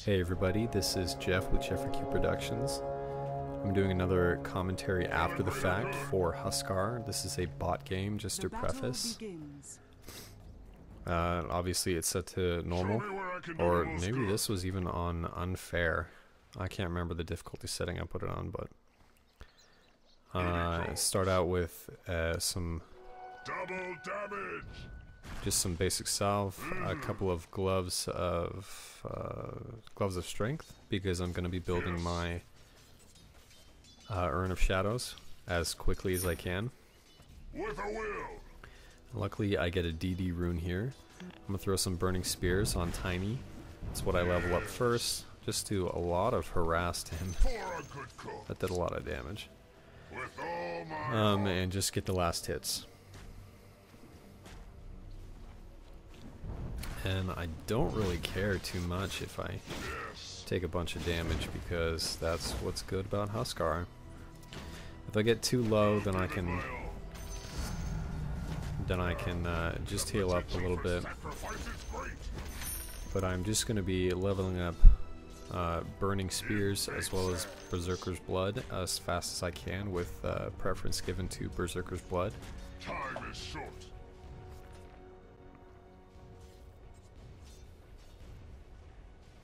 Hey everybody, this is Jeff with JeffreyQProductions. I'm doing another commentary after the fact for Huskar. This is a bot game, just to preface. Obviously it's set to normal, or maybe this was even on unfair. I can't remember the difficulty setting I put it on, but start out with some double damage. Just some basic salve, a couple of gloves of strength, because I'm going to be building my Urn of Shadows as quickly as I can. With a will. Luckily, I get a DD rune here. I'm gonna throw some burning spears on Tiny. That's what I level up first. Just do a lot of harass to him. That did a lot of damage. With all my and just get the last hits. And I don't really care too much if I take a bunch of damage, because that's what's good about Huskar. If I get too low, then I can just heal up a little bit. But I'm just going to be leveling up Burning Spears as well as Berserker's Blood as fast as I can, with preference given to Berserker's Blood. time is short.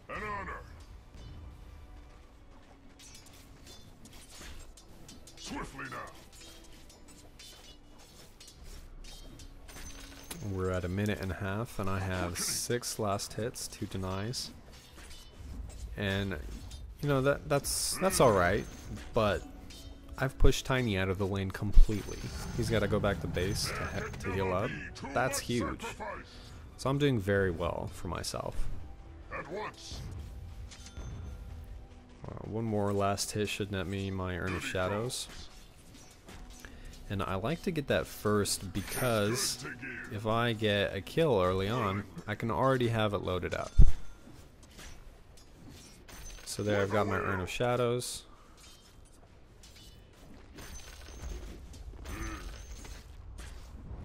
An honor. Swiftly now. We're at a minute and a half, and I have 6 last hits, 2 denies. And you know, that's all right, but I've pushed Tiny out of the lane completely. He's got to go back to base to heal up. That's huge. So I'm doing very well for myself. At once. One more last hit should net me my Urn of Shadows. And I like to get that first, because if I get a kill early on, I can already have it loaded up. So there, I've got my Urn of Shadows.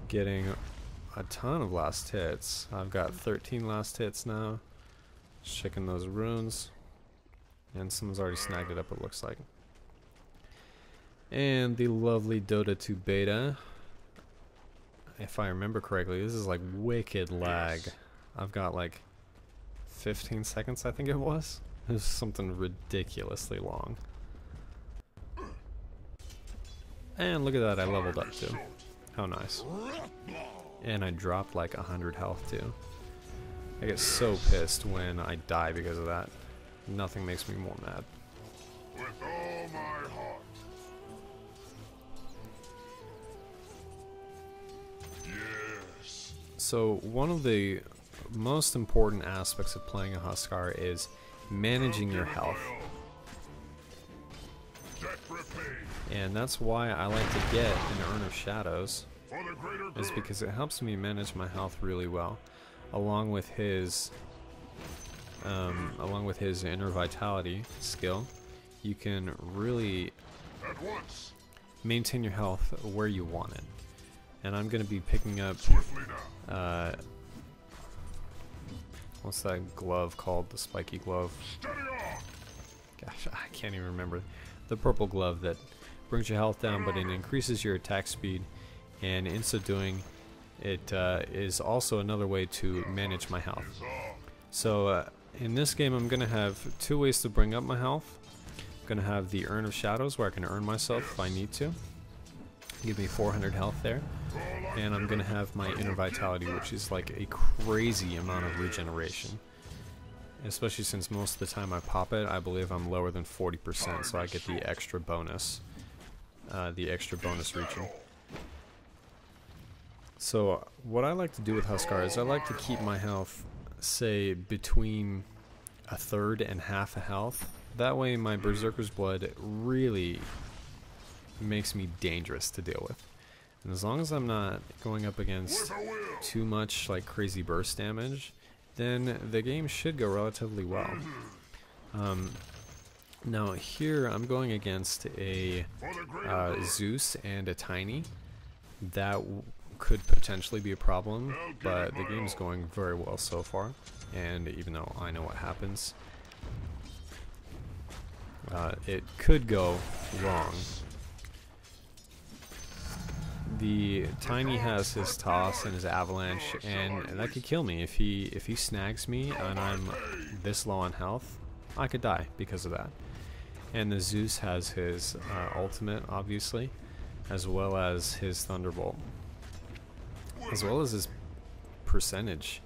Getting a ton of last hits. I've got 13 last hits now. Just checking those runes. And someone's already snagged it up, it looks like. And the lovely Dota 2 beta. If I remember correctly, this is like wicked lag. I've got like 15 seconds, I think it was. It was something ridiculously long. And look at that, I leveled up too. How nice. And I dropped like 100 health too. I get so pissed when I die because of that. Nothing makes me more mad. With all my heart. Yes. So one of the most important aspects of playing a Huskar is managing your health. And that's why I like to get an Urn of Shadows, is because it helps me manage my health really well, along with his Inner Vitality skill. You can really maintain your health where you want it. And I'm going to be picking up what's that glove called? The spiky glove. Gosh, I can't even remember. The purple glove that brings your health down, but it increases your attack speed, and in so doing, it is also another way to manage my health. So in this game, I'm going to have 2 ways to bring up my health. I'm going to have the Urn of Shadows, where I can earn myself if I need to. Give me 400 health there. And I'm going to have my Inner Vitality, which is like a crazy amount of regeneration. Especially since most of the time I pop it, I believe I'm lower than 40%, so I get the extra bonus. Reaching. So what I like to do with Huskar is I like to keep my health, say, between 1/3 and half a health. That way my Berserker's Blood really makes me dangerous to deal with. And as long as I'm not going up against too much like crazy burst damage, then the game should go relatively well. Now here I'm going against a Zeus and a Tiny. That could potentially be a problem, but the game's going very well so far. and even though I know what happens, it could go wrong. The Tiny has his toss and his avalanche, and that could kill me. If he snags me and I'm this low on health, I could die because of that. And the Zeus has his ultimate, obviously, as well as his Thunderbolt, as well as his percentage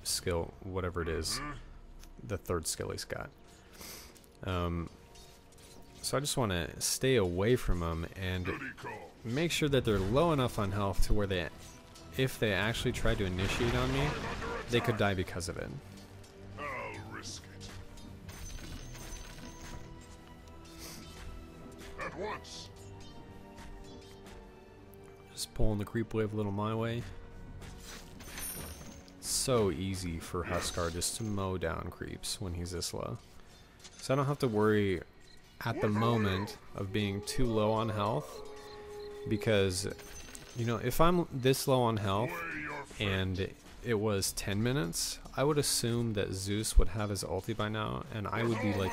skill, whatever it is, the third skill he's got. So I just want to stay away from them and make sure that they're low enough on health to where they, if they actually try to initiate on me, they could die because of it. I'll risk it. At once. Just pulling the creep wave a little my way. So easy for Huskar just to mow down creeps when he's this low. So I don't have to worry at the moment of being too low on health, because, you know, if I'm this low on health and it was 10 minutes, I would assume that Zeus would have his ulti by now, and I would be like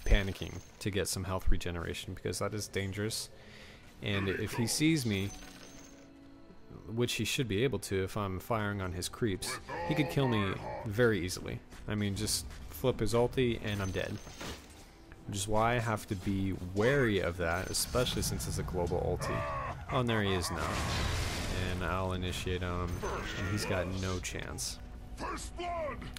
panicking to get some health regeneration, because that is dangerous. And if he sees me, which he should be able to if I'm firing on his creeps, he could kill me very easily. I mean, just flip his ulti and I'm dead. Which is why I have to be wary of that, especially since it's a global ulti. Oh, and there he is now. And I'll initiate on him, and he's got no chance.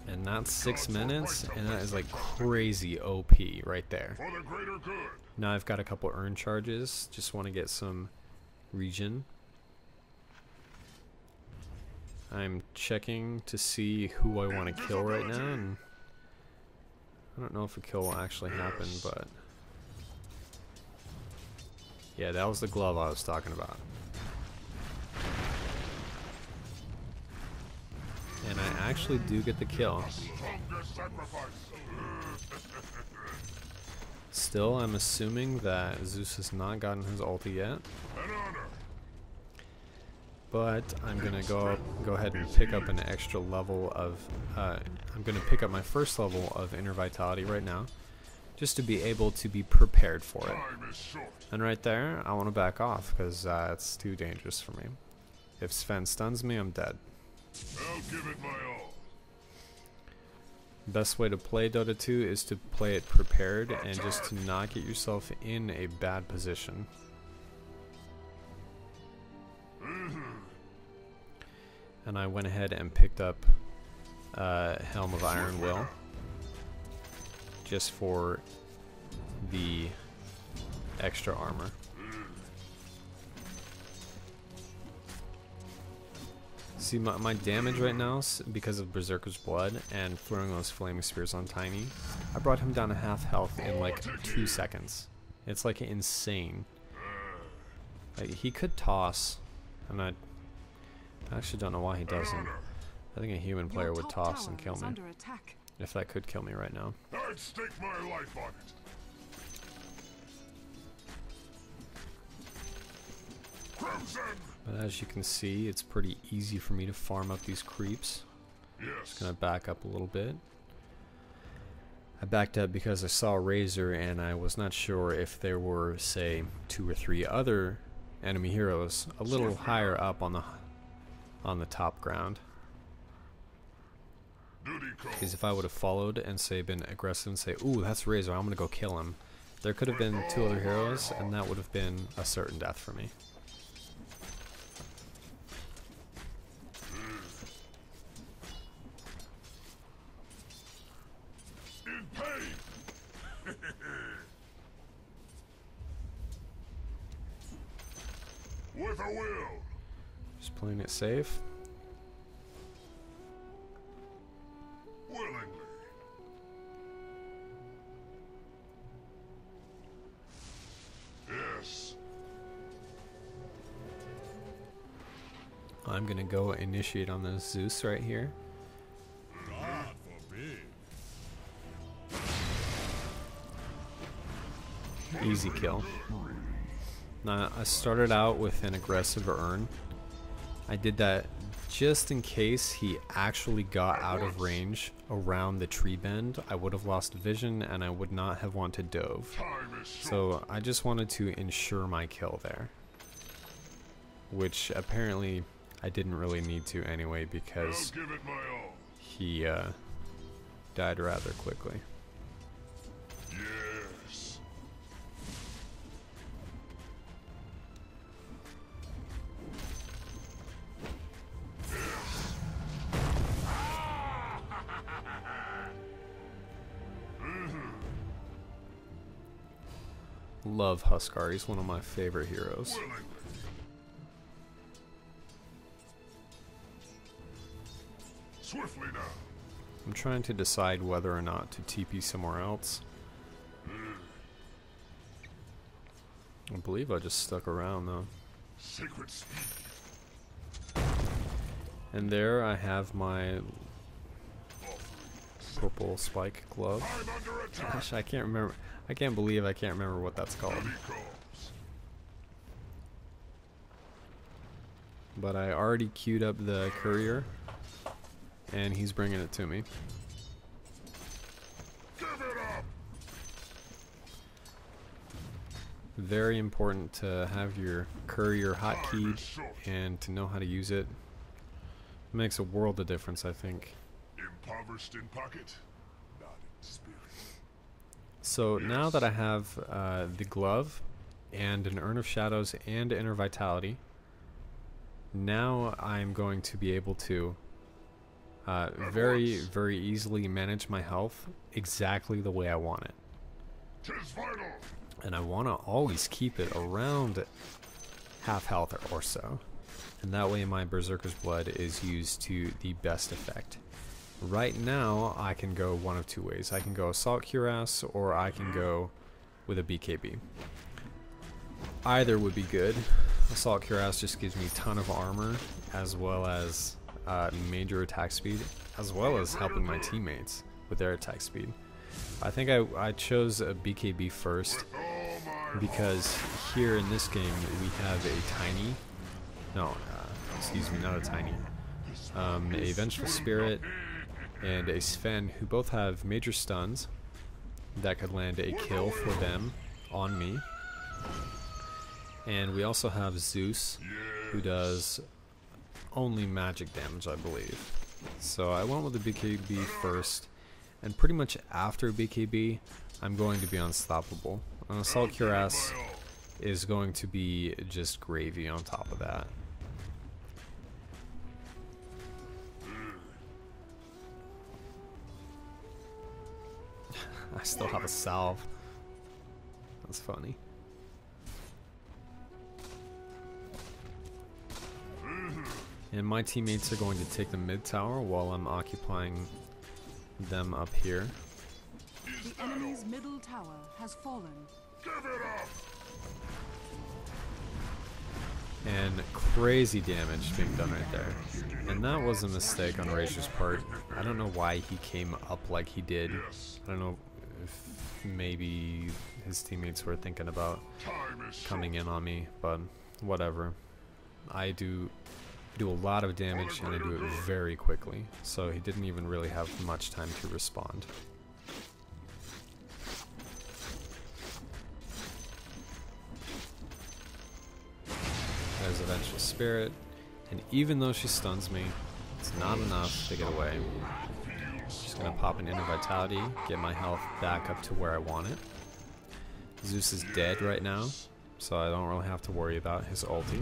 And that's 6 minutes, and that is like crazy OP right there. Now I've got a couple earn charges, just want to get some regen. I'm checking to see who I want to kill right now, and I don't know if a kill will actually happen, but yeah, that was the glove I was talking about. And I actually do get the kill. Still, I'm assuming that Zeus has not gotten his ulti yet. But I'm gonna go ahead and pick up an extra level of, I'm gonna pick up my first level of Inner Vitality right now, just to be able to be prepared for it. And right there, I want to back off, because it's too dangerous for me. If Sven stuns me, I'm dead. I'll give it my all. Best way to play Dota 2 is to play it prepared and just to not get yourself in a bad position. And I went ahead and picked up Helm of Iron Will just for the extra armor. See, my damage right now, because of Berserker's Blood and throwing those flaming spears on Tiny, I brought him down to half health in like 2 seconds. It's like insane. Like, he could toss, and I actually don't know why he doesn't. I think a human player would toss and kill me. If that could kill me right now. I'd stake my life on it. Crimson. But as you can see, it's pretty easy for me to farm up these creeps. Yes. Just gonna back up a little bit. I backed up because I saw Razor and I was not sure if there were, say, 2 or 3 other enemy heroes a little higher up on the top ground. Because if I would have followed and say been aggressive and say, ooh, that's Razor, I'm gonna go kill him, there could have been 2 other heroes and that would have been a certain death for me. With a will. Just playing it safe. Willingly. Yes. I'm gonna go initiate on this Zeus right here. God forbid. Easy kill. Now, I started out with an aggressive earn. I did that just in case he actually got out of range around the tree bend, I would have lost vision and I would not have wanted dove. So I just wanted to ensure my kill there, which apparently I didn't really need to anyway because he died rather quickly. Yes. Love Huskar, he's one of my favorite heroes. Swiftly now. I'm trying to decide whether or not to TP somewhere else. I believe I just stuck around though. Sacred speed. And there I have my purple spike glove. I'm under attack. Gosh, I can't remember. I can't believe I can't remember what that's called. But I already queued up the courier, and he's bringing it to me. Give it up. Very important to have your courier hotkeyed and to know how to use it. It makes a world of difference, I think. Impoverished in pocket, not in spirit. So now that I have the glove and an Urn of Shadows and Inner Vitality, now I'm going to be able to very, very easily manage my health exactly the way I want it. 'Tis vital. And I want to always keep it around half health or so. And that way my Berserker's Blood is used to the best effect. Right now, I can go one of two ways. I can go Assault Cuirass, or I can go with a BKB. Either would be good. Assault Cuirass just gives me a ton of armor, as well as major attack speed, as well as helping my teammates with their attack speed. I think I chose a BKB first, because here in this game, we have a tiny... No, excuse me, not a tiny. A Vengeful Spirit and a Sven, who both have major stuns that could land a kill for them on me. And we also have Zeus, who does only magic damage, I believe. So I went with the BKB first, and pretty much after BKB, I'm going to be unstoppable. An Assault Cuirass is going to be just gravy on top of that. I still have a salve. That's funny. And my teammates are going to take the mid tower while I'm occupying them up here. The enemy's middle tower has fallen. Give it up. And crazy damage being done right there. And that was a mistake on Razor's part. I don't know why he came up like he did. I don't know if maybe his teammates were thinking about coming in on me, but whatever. I do a lot of damage and I do it very quickly, so he didn't even really have much time to respond. There's a Vengeful Spirit, and even though she stuns me, it's not enough to get away. Just gonna pop an Inner Vitality, get my health back up to where I want it. Zeus is dead right now, so I don't really have to worry about his ulti.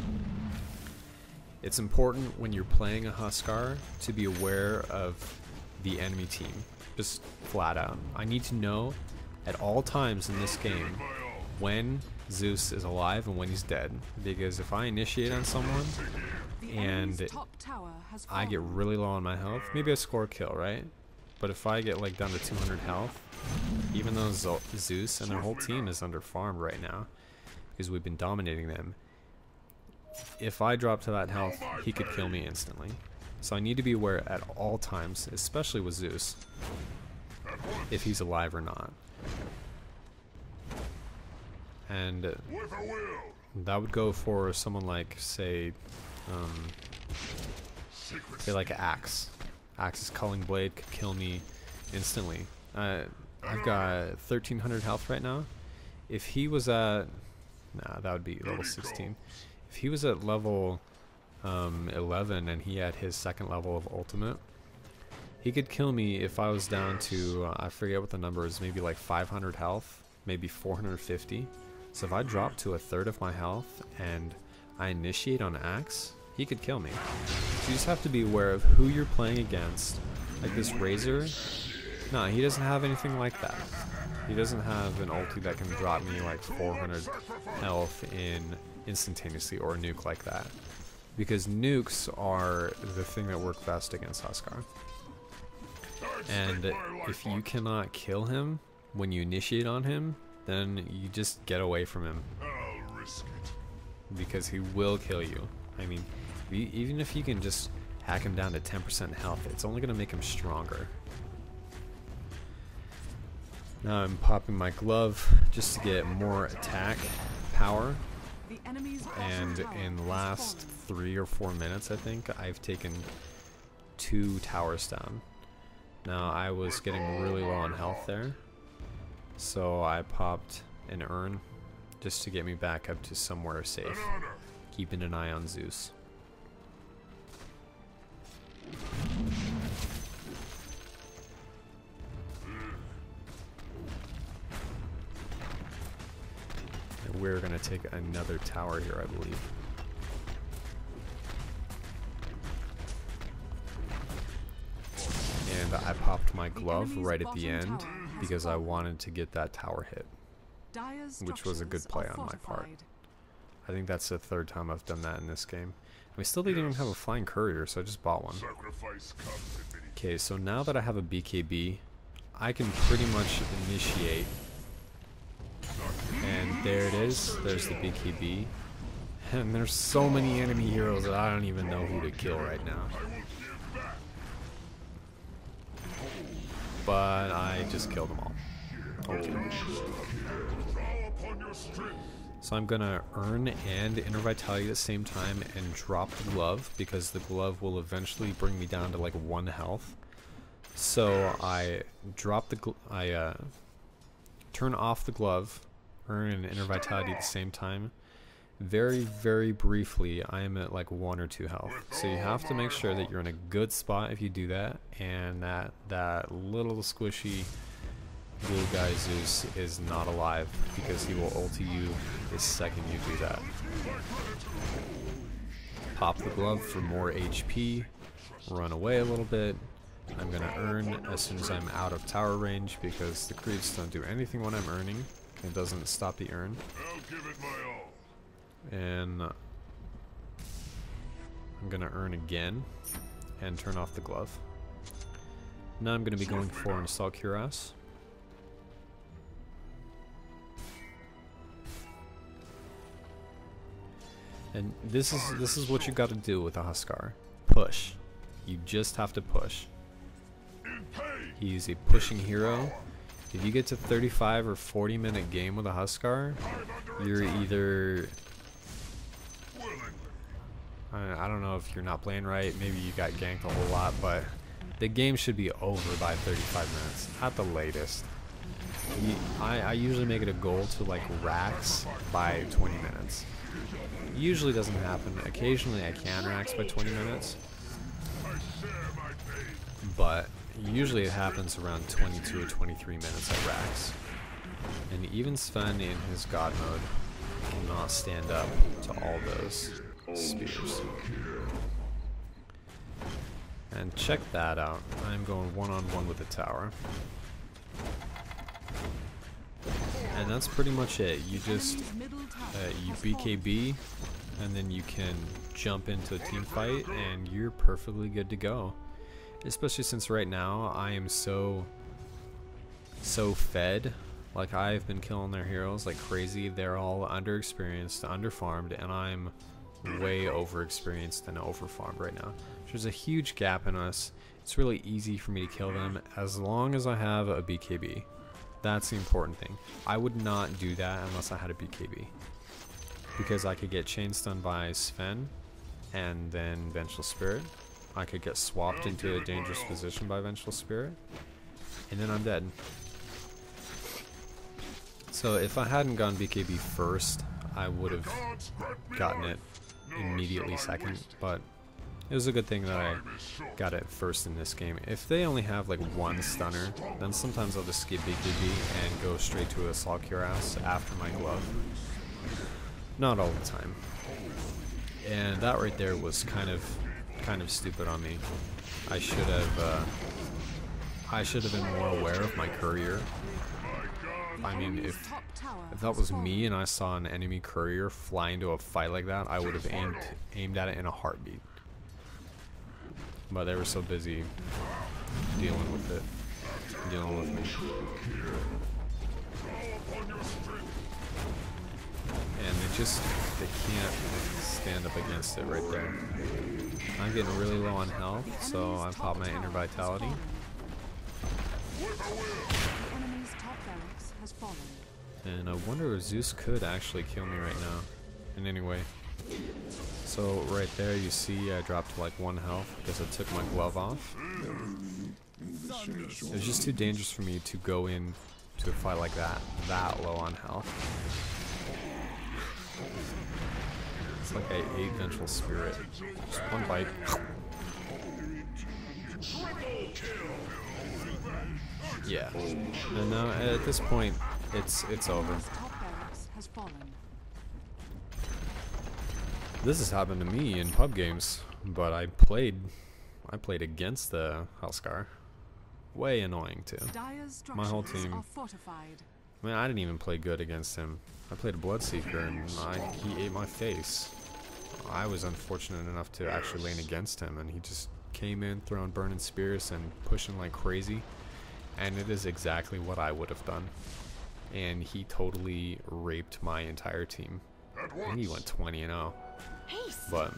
It's important when you're playing a Huskar to be aware of the enemy team, just flat out. I need to know at all times in this game when Zeus is alive and when he's dead, because if I initiate on someone and I get really low on my health, maybe I score a kill, right? But if I get like down to 200 health, even though Zeus and their whole team is under farmed right now because we've been dominating them, if I drop to that health, he could kill me instantly. So I need to be aware at all times, especially with Zeus, if he's alive or not. And that would go for someone like, say, say like Axe. Axe's Culling Blade could kill me instantly. I've got 1300 health right now. If he was at, nah, that would be level 16. If he was at level 11 and he had his second level of ultimate, he could kill me if I was down to, I forget what the number is, maybe like 500 health, maybe 450. So if I drop to a third of my health and I initiate on Axe, he could kill me. So you just have to be aware of who you're playing against. Like this Razor, no, he doesn't have anything like that. He doesn't have an ulti that can drop me like 400 health in instantaneously, or a nuke like that. Because nukes are the thing that work best against Huskar. And if you cannot kill him when you initiate on him, then you just get away from him. Because he will kill you. I mean, even if you can just hack him down to 10% health, it's only going to make him stronger. Now I'm popping my glove just to get more attack power. And in the last 3 or 4 minutes, I think, I've taken 2 towers down. Now I was getting really low on health there, so I popped an urn just to get me back up to somewhere safe, keeping an eye on Zeus. And we're gonna take another tower here, I believe. And I popped my glove right at the end because I wanted to get that tower hit, which was a good play on my part. I think that's the 3rd time I've done that in this game. We still didn't even have a flying courier, so I just bought one. Okay, so now that I have a BKB, I can pretty much initiate. And there it is, there's the BKB. And there's so many enemy heroes that I don't even know who to kill right now. But I just killed them all. Okay. So I'm gonna earn and Inner Vitality at the same time and drop the glove, because the glove will eventually bring me down to like 1 health. So I drop the turn off the glove, earn an Inner Vitality at the same time. Very, very briefly, I am at like 1 or 2 health. So you have to make sure that you're in a good spot if you do that, and that little squishy blue guy Zeus is not alive, because he will ulti you the second you do that. Pop the glove for more HP, run away a little bit. I'm gonna earn as soon as I'm out of tower range, because the creeps don't do anything when I'm earning. It doesn't stop the earn. And I'm gonna earn again and turn off the glove. Now I'm gonna be going for an Assault Cuirass. And this is what you got to do with a Huskar. Push. You just have to push. He's a pushing hero. If you get to 35 or 40 minute game with a Huskar, you're either, I don't know if you're not playing right, maybe you got ganked a whole lot, but the game should be over by 35 minutes at the latest. I usually make it a goal to like racks by 20 minutes. Usually doesn't happen. Occasionally I can racks by 20 minutes, but usually it happens around 22 or 23 minutes at racks. And even Sven in his god mode cannot stand up to all those spears. And check that out. I'm going one-on-one with the tower. And that's pretty much it. You just you BKB, and then you can jump into a team fight, and you're perfectly good to go. Especially since right now I am so fed. Like, I've been killing their heroes like crazy. They're all underexperienced, underfarmed, and I'm way overexperienced and overfarmed right now. There's a huge gap in us. It's really easy for me to kill them as long as I have a BKB. That's the important thing. I would not do that unless I had a BKB, because I could get chain stunned by Sven and then Vengeful Spirit, I could get swapped into a dangerous position by Vengeful Spirit, and then I'm dead. So if I hadn't gone BKB first, I would have gotten it immediately second, but it was a good thing that I got it first in this game. If they only have like one stunner, then sometimes I'll just skip BKB and go straight to Assault Cuirass after my glove. Not all the time. And that right there was kind of stupid on me. I should have been more aware of my courier. I mean, if that was me and I saw an enemy courier fly into a fight like that, I would have aimed at it in a heartbeat. But they were so busy dealing with it, dealing with me. And they can't stand up against it right there. I'm getting really low on health, so I pop my Inner Vitality. And I wonder if Zeus could actually kill me right now. And anyway, so right there you see I dropped to like 1 health because I took my glove off. It was just too dangerous for me to go in to a fight like that low on health. It's like I ate Vengeful Spirit. Just one bite. Yeah. And now at this point, it's over. This has happened to me in pub games, but I played against the Huskar. Way annoying too. My whole team. I mean, I didn't even play good against him. I played a Bloodseeker and he ate my face. I was unfortunate enough to actually lane against him, and he just came in throwing burning spears and pushing like crazy. And it is exactly what I would have done. And he totally raped my entire team. And he went 20-0. But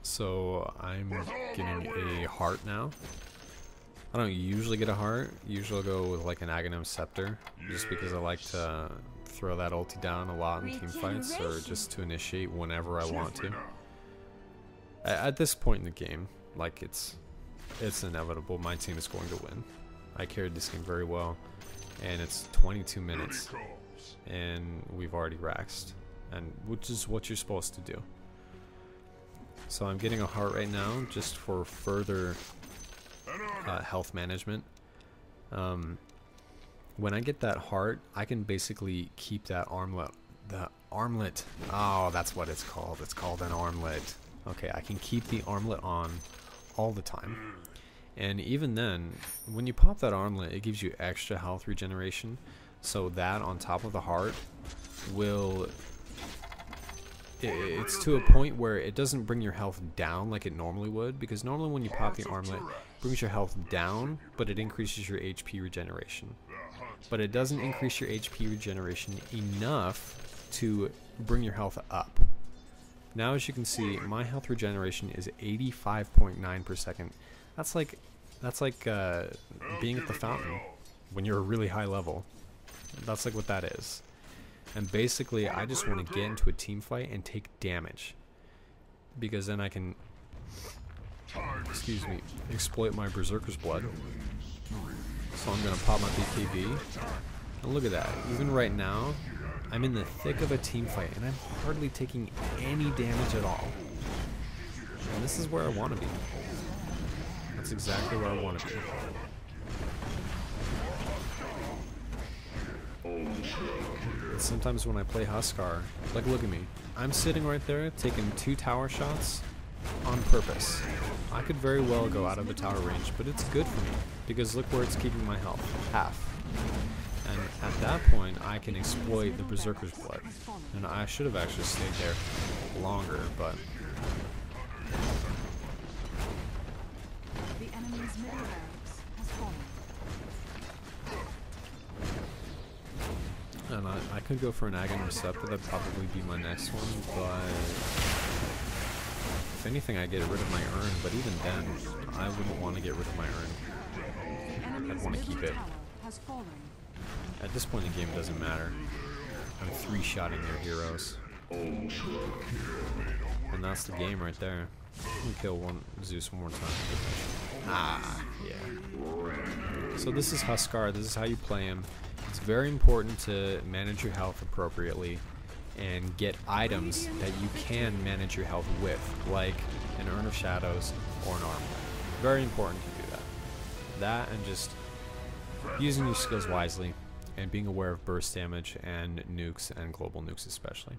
so I'm getting a heart now. I don't usually get a heart. Usually I'll go with like an Aghanim Scepter, just because I like to throw that ulti down a lot in team fights, or just to initiate whenever I want to. At this point in the game, like it's inevitable. My team is going to win. I carried this game very well, and it's 22 minutes, and we've already raxed, and which is what you're supposed to do. So I'm getting a heart right now, just for further health management. When I get that heart, I can basically keep that armlet. The armlet. Oh, that's what it's called. It's called an armlet. Okay, I can keep the armlet on all the time. And even then, when you pop that armlet, it gives you extra health regeneration. So that on top of the heart will... It's to a point where it doesn't bring your health down like it normally would, because normally when you pop the armlet, it brings your health down, but it increases your HP regeneration. But it doesn't increase your HP regeneration enough to bring your health up. Now, as you can see, my health regeneration is 85.9 per second. That's like being at the fountain when you're a really high level. That's like what that is. And basically, I just want to get into a team fight and take damage, because then I can, excuse me, exploit my Berserker's Blood. So I'm gonna pop my BKB. And look at that. Even right now, I'm in the thick of a team fight, and I'm hardly taking any damage at all. And this is where I want to be. That's exactly where I want to be. Sometimes when I play Huskar, like look at me, I'm sitting right there taking 2 tower shots on purpose. I could very well go out of the tower range, but it's good for me because look where it's keeping my health, half. And at that point I can exploit the Berserker's Blood, and I should have actually stayed there longer, but the enemy's middle barracks has fallen. And I could go for an Aghanim Scepter. That'd probably be my next one, but if anything, I get rid of my urn. But even then, I wouldn't want to get rid of my urn. I'd want to keep it. At this point in the game, it doesn't matter. I'm 3-shotting their heroes, and that's the game right there. Let me kill Zeus one more time. Ah, yeah. So this is Huskar. This is how you play him. It's very important to manage your health appropriately and get items that you can manage your health with, like an Urn of Shadows or an armor. Very important to do that. That and just using your skills wisely and being aware of burst damage and nukes and global nukes especially.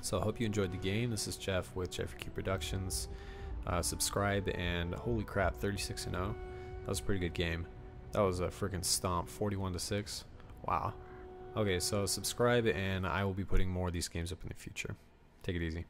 So I hope you enjoyed the game. This is Jeff with JeffreyQProductions. Subscribe, and holy crap, 36-0. That was a pretty good game. That was a freaking stomp, 41-6. Wow. Okay, so subscribe, and I will be putting more of these games up in the future. Take it easy.